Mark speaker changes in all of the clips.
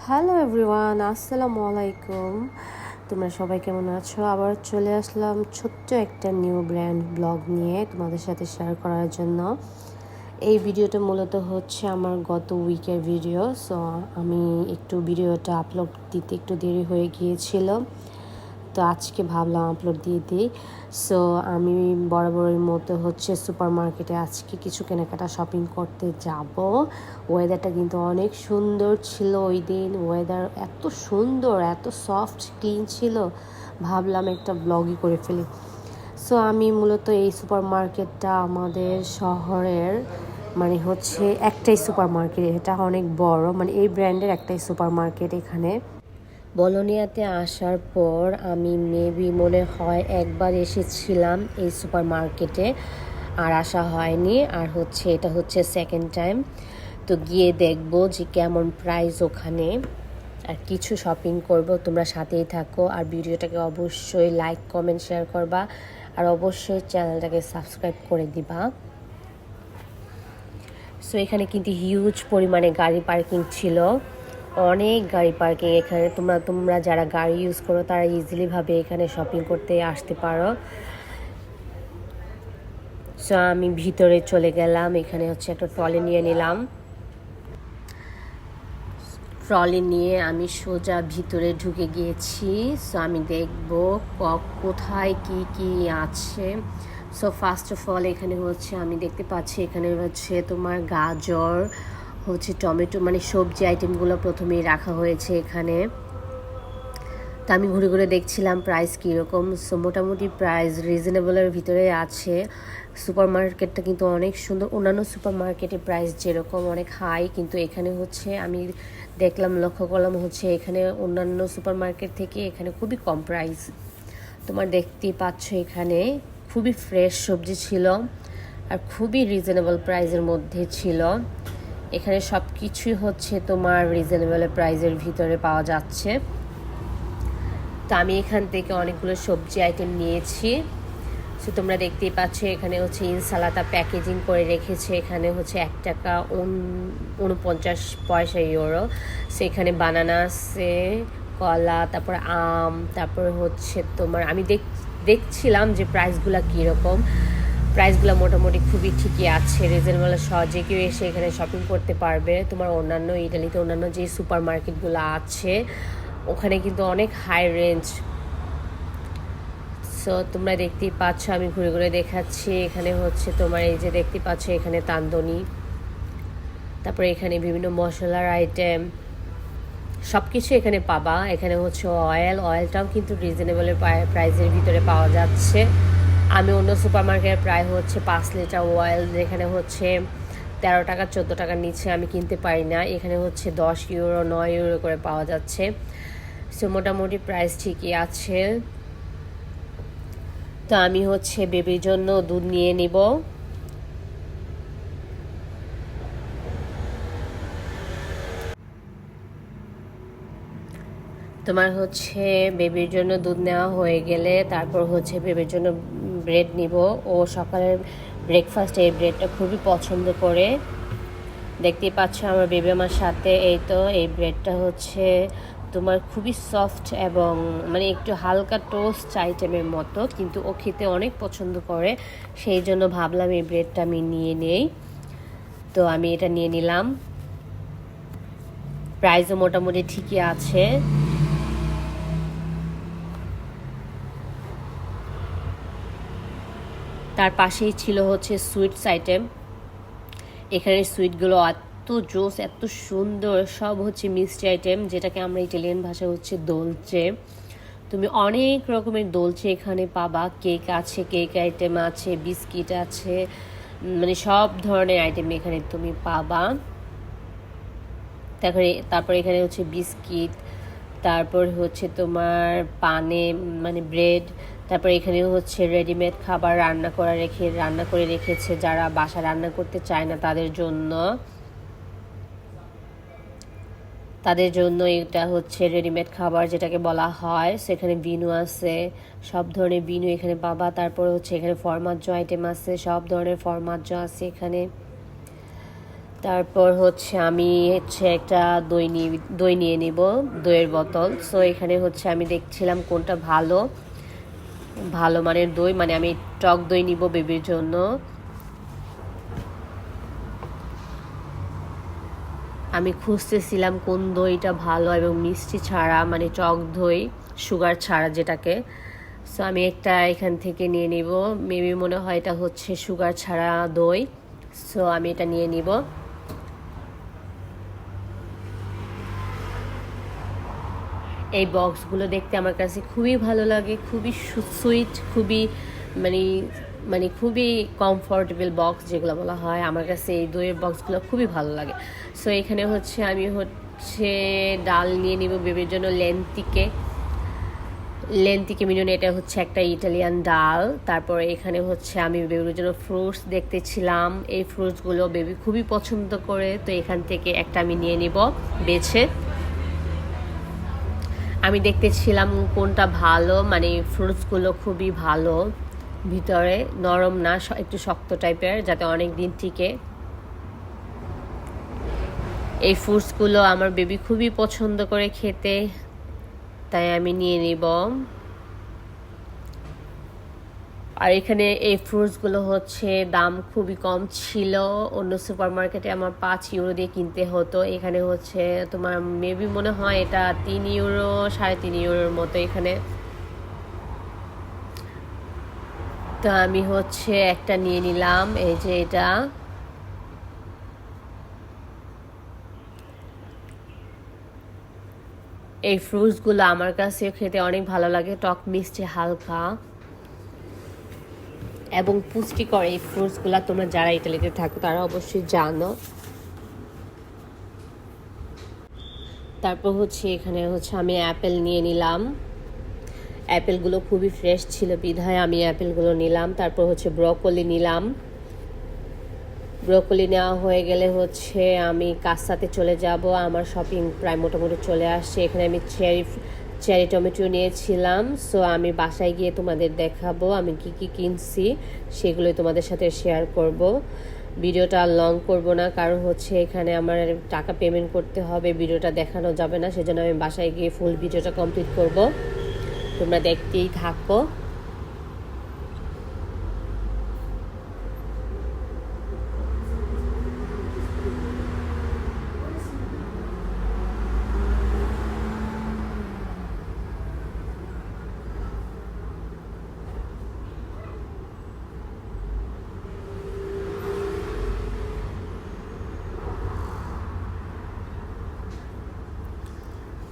Speaker 1: Hello everyone, আসসালামু আলাইকুম। তোমরা সবাই কেমন আছো? আবার চলে আসলাম ছোট্ট একটা নিউ ব্র্যান্ড ব্লগ নিয়ে তোমাদের সাথে শেয়ার করার জন্য। এই ভিডিওটা মূলত হচ্ছে আমার গত উইকের ভিডিও। সো আমি একটু ভিডিওটা আপলোড দিতে একটু দেরি হয়ে গিয়েছিল, তো আজকে ভাবলাম আপলোড দিয়ে দিই। সো আমি বরাবরের মতো হচ্ছে সুপার মার্কেটে আজকে কিছু কেনাকাটা শপিং করতে যাব। ওয়েদারটা কিন্তু অনেক সুন্দর ছিল ওই দিন। ওয়েদার এত সুন্দর, এত সফট ক্লিন ছিল, ভাবলাম একটা ব্লগই করে ফেলি। সো আমি মূলত এই সুপার মার্কেটটা আমাদের শহরের মানে হচ্ছে একটাই সুপার মার্কেট, এটা অনেক বড়, মানে এই ব্র্যান্ডের একটাই সুপার মার্কেট এখানে। বলোনিয়াতে আসার পর আমি মেবি মনে হয় একবার এসেছিলাম এই সুপার মার্কেটে, আর আসা হয়নি। আর হচ্ছে এটা হচ্ছে সেকেন্ড টাইম। তো গিয়ে দেখবো যে কেমন প্রাইস ওখানে, আর কিছু শপিং করব। তোমরা সাথেই থাকো, আর ভিডিওটাকে অবশ্যই লাইক কমেন্ট শেয়ার করবা, আর অবশ্যই চ্যানেলটাকে সাবস্ক্রাইব করে দিবা। সো এখানে কিন্তু হিউজ পরিমাণে গাড়ি পার্কিং ছিল, অনেক গাড়ি পার্কিং এখানে। তোমরা যারা গাড়ি ইউজ করো তারা ইজিলিভাবে এখানে শপিং করতে আসতে পারো। সো আমি ভিতরে চলে গেলাম, এখানে হচ্ছে একটা ট্রলি নিয়ে নিলাম। ট্রলি নিয়ে আমি সোজা ভিতরে ঢুকে গিয়েছি। সো আমি দেখবো কোথায় কি কি আছে। সো ফার্স্ট অফ অল এখানে হচ্ছে আমি দেখতে পাচ্ছি এখানে হচ্ছে তোমার গাজর, হচ্ছে টমেটো, মানে সবজি আইটেমগুলো প্রথমেই রাখা হয়েছে এখানে। তো আমি ঘুরে ঘুরে দেখছিলাম প্রাইস কীরকম। সো মোটামুটি প্রাইস রিজনেবলের ভিতরে আছে। সুপার মার্কেটটা কিন্তু অনেক সুন্দর। অন্যান্য সুপার মার্কেটের প্রাইস যেরকম অনেক হাই, কিন্তু এখানে হচ্ছে আমি দেখলাম, লক্ষ্য করলাম হচ্ছে এখানে অন্যান্য সুপার মার্কেট থেকে এখানে খুবই কম প্রাইস। তোমার দেখতেই পাচ্ছ এখানে খুবই ফ্রেশ সবজি ছিল, আর খুবই রিজনেবল প্রাইসের মধ্যে ছিল। এখানে সব কিছুই হচ্ছে তোমার রিজনেবল প্রাইসের ভিতরে পাওয়া যাচ্ছে। তো আমি এখান থেকে অনেকগুলো সবজি আইটেম নিয়েছি। সো তোমরা দেখতেই পাচ্ছ এখানে হচ্ছে ইনসালাতা প্যাকেজিং করে রেখেছে, এখানে হচ্ছে 1 টাকা 49 পয়সা ইউরো। সো এখানে বানানা আছে, কলা, তারপর আম, তারপর হচ্ছে তোমার আমি দেখছিলাম যে প্রাইসগুলো কীরকম। প্রাইসগুলো মোটামুটি খুবই ঠিকই আছে, রিজনেবল, সহজে কেউ এসে এখানে শপিং করতে পারবে। তোমার অন্যান্য ইটালিতে অন্যান্য যে সুপার মার্কেটগুলো আছে ওখানে কিন্তু অনেক হাই রেঞ্জ। সো তোমরা দেখতেই পাচ্ছ, আমি ঘুরে ঘুরে দেখাচ্ছি। এখানে হচ্ছে তোমার এই যে দেখতে পাচ্ছ এখানে তান্দুনি, তারপরে এখানে বিভিন্ন মশলার আইটেম, সব কিছু এখানে পাবা। এখানে হচ্ছে অয়েলটাও কিন্তু রিজনেবলের প্রাইসের ভিতরে পাওয়া যাচ্ছে। আমি অন্য সুপার মার্কেটের প্রায় হচ্ছে 5 লিটার অয়েল যেখানে হচ্ছে 13 টাকা 14 টাকার নিচে আমি কিনতে পারি না, এখানে হচ্ছে 10 ইউরো 9 ইউরো করে পাওয়া যাচ্ছে। সো মোটামুটি প্রাইস ঠিকই আছে। তো আমি হচ্ছে বেবির জন্য দুধ নিয়ে নিব। তোমার হচ্ছে বেবির জন্য দুধ নেওয়া হয়ে গেলে তারপর হচ্ছে বেবির জন্য ব্রেড নিব। ও সকালের ব্রেকফাস্ট এই ব্রেডটা খুবই পছন্দ করে। দেখতেই পাচ্ছ আমার বেবি আমার সাথে। এই তো এই ব্রেডটা হচ্ছে তোমার খুবই সফট এবং মানে একটু হালকা টোস্ট আইটেমের মতো, কিন্তু ও খেতে অনেক পছন্দ করে, সেই জন্য ভাবলাম এই ব্রেডটা আমি নিয়ে নেই। তো আমি এটা নিয়ে নিলাম। প্রাইসও মোটামুটি ঠিকই আছে। তার পাশেই ছিল হচ্ছে সুইটস আইটেম। এখানে সুইটগুলো এত জোস, এত সুন্দর, সব হচ্ছে মিষ্টি আইটেম, যেটাকে আমরা ইটালিয়ান ভাষা হচ্ছে দোলচে। তুমি অনেক রকমের দোলচে এখানে পাবা। কেক আছে, কেক আইটেম আছে, বিস্কিট আছে, মানে সব ধরনের আইটেম এখানে তুমি পাবা। তারপরে এখানে হচ্ছে বিস্কিট, তারপর হচ্ছে তোমার পানে মানে ব্রেড, তারপর এখানে হচ্ছে রেডিমেড খাবার রান্না করে রেখেছে যারা বাসা রান্না করতে চায় না তাদের জন্য এটা হচ্ছে রেডিমেড খাবার যেটাকে বলা হয়। সেখানে বিনু আছে, সব ধরনের বিনু এখানে পাবা। তারপর হচ্ছে এখানে ফরমাজ্জো আইটেম আছে, সব ধরনের ফরমাজ্জো আছে এখানে। তারপর হচ্ছে আমি একটা দই নিয়ে নিব, দইয়ের বোতল। সো এখানে হচ্ছে আমি দেখছিলাম কোনটা ভালো ভালো মানের দই, মানে আমি টক দই নিব বেবির জন্য। আমি খুঁজতেছিলাম কোন দইটা ভালো এবং মিষ্টি ছাড়া, মানে টক দই সুগার ছাড়া যেটাকে। সো আমি একটা এখান থেকে নিয়ে নিব, মেবি মনে হয় এটা হচ্ছে সুগার ছাড়া দই। সো আমি এটা নিয়ে নিব। এই বক্সগুলো দেখতে আমার কাছে খুবই ভালো লাগে, খুবই সুইট, খুবই মানে মানে খুবই কমফোর্টেবল বক্স যেগুলো বলা হয়। আমার কাছে এই দইয়ের বক্সগুলো খুবই ভালো লাগে। সো এখানে হচ্ছে আমি ডাল নিয়ে নিব বেবির জন্য, লেন্তিকে মিনিয়ন, এটা হচ্ছে একটা ইটালিয়ান ডাল। তারপরে এখানে হচ্ছে আমি বেবির জন্য ফ্রুটস দেখতেছিলাম। এই ফ্রুটসগুলো বেবি খুবই পছন্দ করে, তো এখান থেকে একটা আমি নিয়ে নিব বেছে। আমি দেখতেছিলাম কোনটা ভালো, মানে ফ্রুটসগুলো খুবই ভালো, ভিতরে নরম না, একটু শক্ত টাইপের, যাতে অনেক দিন টিকে। এই ফ্রুটসগুলো আমার বেবি খুবই পছন্দ করে খেতে, তাই আমি নিয়ে নিব। আর এখানে এই ফ্রুটসগুলো হচ্ছে দাম খুবই কম ছিল, অন্য সুপার মার্কেটে আমার 5 ইউরো দিয়ে কিনতে হতো, এখানে হচ্ছে তোমার মেবি মনে হয় এটা 3 ইউরো 3.5 ইউরোর মতো এখানে। তো আমি হচ্ছে একটা নিয়ে নিলাম, এই যে এটা। এই ফ্রুটসগুলো আমার কাছে খেতে অনেক ভালো লাগে, টক মিষ্টি হালকা এবং পুষ্টিকর। এই ফ্রুটসগুলো তোমরা যারা ইটালিতে থাকো তারা অবশ্যই জানো। তারপর হচ্ছে এখানে হচ্ছে আমি অ্যাপেল নিয়ে নিলাম, অ্যাপেলগুলো খুবই ফ্রেশ ছিল বিধায় আমি অ্যাপেলগুলো নিলাম। তারপর হচ্ছে ব্রকলি নিলাম। ব্রকলি নেওয়া হয়ে গেলে হচ্ছে আমি কাসাতে চলে যাব। আমার শপিং প্রায় মোটামুটি চলে আসছে। এখানে আমি চেরি টমেটো নিয়েছিলাম। সো আমি বাসায় গিয়ে তোমাদের দেখাবো আমি কি কি কিনছি, সেগুলোই তোমাদের সাথে শেয়ার করব। ভিডিওটা লং করব না, কারণ হচ্ছে এখানে আমার টাকা পেমেন্ট করতে হবে, ভিডিওটা দেখানো যাবে না, সেজন্য আমি বাসায় গিয়ে ফুল ভিডিওটা কমপ্লিট করব। তোমরা দেখতেই থাকো।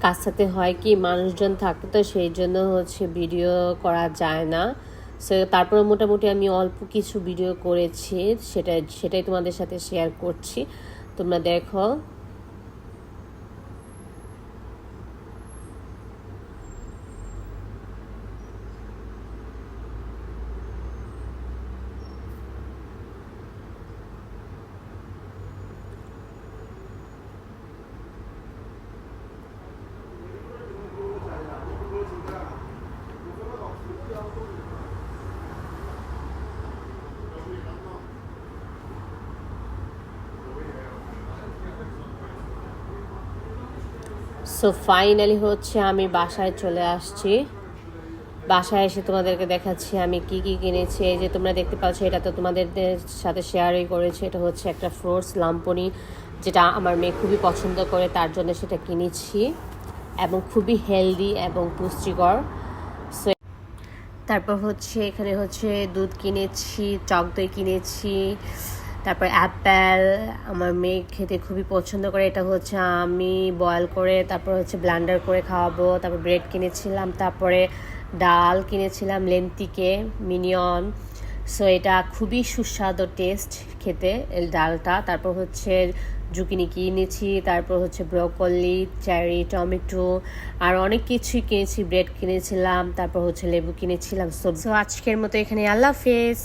Speaker 1: কাছাতে হয় কি মানুষজন থাকে, তো সেই জন্য হচ্ছে ভিডিও করা যায় না। সো তারপরে মোটামুটি আমি অল্প কিছু ভিডিও করেছি, সেটাই তোমাদের সাথে শেয়ার করছি, তোমরা দেখো। সো ফাইনালি হচ্ছে আমি বাসায় চলে আসছি। বাসায় এসে তোমাদেরকে দেখাচ্ছি আমি কি কি কিনেছি। এই যে তোমরা দেখতে পাচ্ছ, এটা তো তোমাদের সাথে শেয়ারই করেছি। এটা হচ্ছে একটা ফ্রুটস লাম্পনি, যেটা আমার মেয়ে খুবই পছন্দ করে, তার জন্য সেটা কিনেছি এবং খুবই হেলদি এবং পুষ্টিকর। সো তারপর হচ্ছে এখানে হচ্ছে দুধ কিনেছি, টক দই কিনেছি, তারপর অ্যাপেল আমার মেয়ে খেতে খুবই পছন্দ করে, এটা হচ্ছে আমি বয়েল করে তারপর হচ্ছে ব্লেন্ডার করে খাওয়াবো। তারপর ব্রেড কিনেছিলাম, তারপরে ডাল কিনেছিলাম লেন্তিকে মিনিয়ন। সো এটা খুবই সুস্বাদু টেস্ট খেতে এই ডালটা। তারপর হচ্ছে জুকিনি কিনেছি, তারপর হচ্ছে ব্রোকলি, চেরি টমেটো, আর অনেক কিছুই কিনেছি, ব্রেড কিনেছিলাম, তারপর হচ্ছে লেবু কিনেছিলাম। সো আজকের মতো এখানে, আল্লাহ হাফেজ।